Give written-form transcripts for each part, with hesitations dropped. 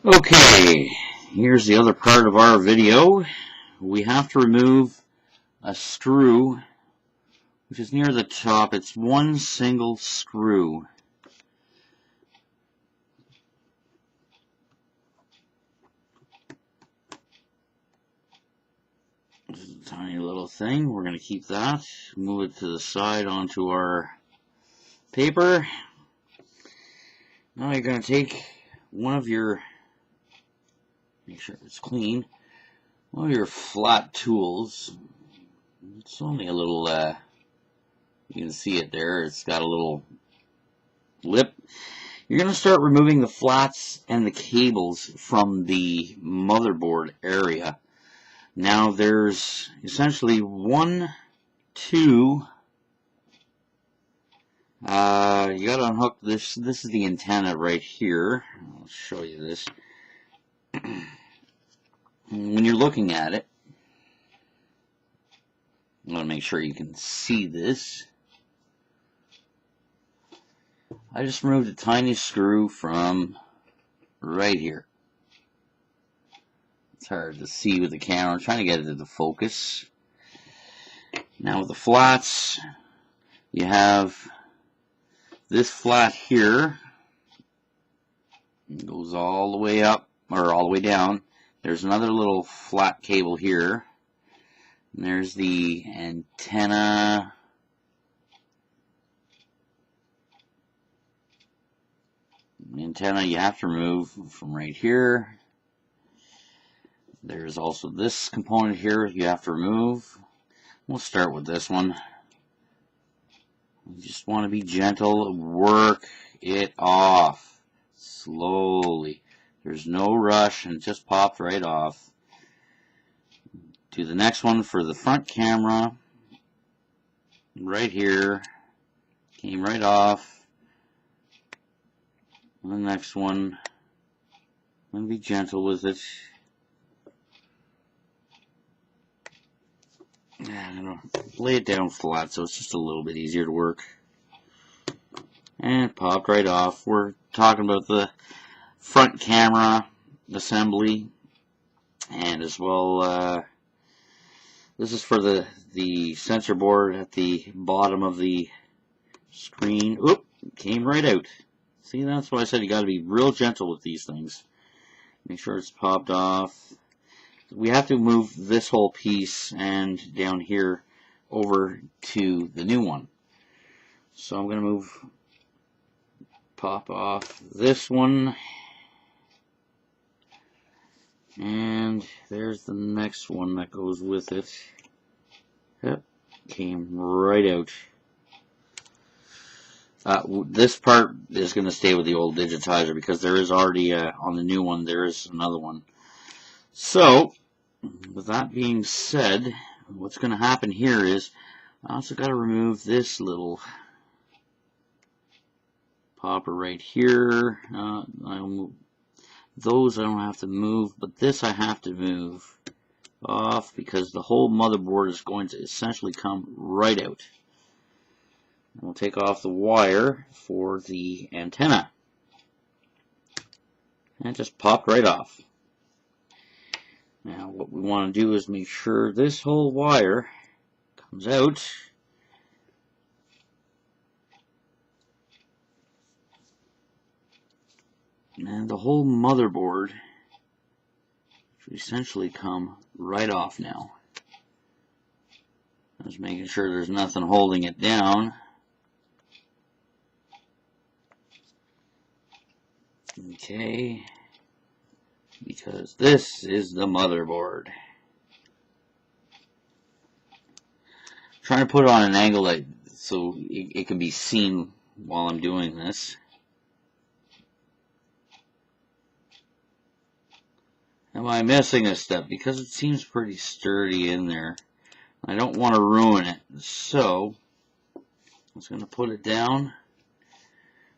Okay, here's the other part of our video. We have to remove a screw which is near the top. It's one single screw. This is a tiny little thing. We're going to keep that, move it to the side onto our paper. Now you're going to take one of your, make sure it's clean, one of your flat tools. It's only a little, you can see it there, it's got a little lip. You're going to start removing the flats and the cables from the motherboard area. Now there's essentially one, two, you got to unhook this. This is the antenna right here. I'll show you this. When you're looking at it, I want to make sure you can see this. I just removed a tiny screw from right here. It's hard to see with the camera. I'm trying to get it to focus. Now with the flats, you have this flat here. It goes all the way up, or all the way down. There's another little flat cable here. And there's the antenna. The antenna you have to remove from right here. There's also this component here you have to remove. We'll start with this one. You just want to be gentle, work it off slowly. There's no rush, and it just popped right off. Do the next one for the front camera. Right here. Came right off. And the next one. I'm going to be gentle with it. I'm going to lay it down flat so it's just a little bit easier to work. And it popped right off. We're talking about the front camera assembly, and as well this is for the sensor board at the bottom of the screen. Oop, came right out. See, that's why I said you got to be real gentle with these things. Make sure it's popped off. We have to move this whole piece and down here over to the new one. So I'm going to pop off this one. And there's the next one that goes with it. Yep, came right out. This part is going to stay with the old Digitizer because there is already, on the new one, there is another one. So, with that being said, what's going to happen here is I also got to remove this little popper right here. Those I don't have to move, but this I have to move off because the whole motherboard is going to essentially come right out. And we'll take off the wire for the antenna. And it just popped right off. Now what we want to do is make sure this whole wire comes out. And the whole motherboard should essentially come right off now. Just making sure there's nothing holding it down. Okay, because this is the motherboard. Trying to put it on an angle so it can be seen while I'm doing this. Am I missing a step? Because it seems pretty sturdy in there. I don't want to ruin it, so I'm just going to put it down.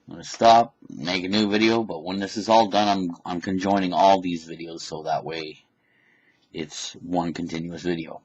I'm going to stop, make a new video, but when this is all done, I'm conjoining all these videos so that way it's one continuous video.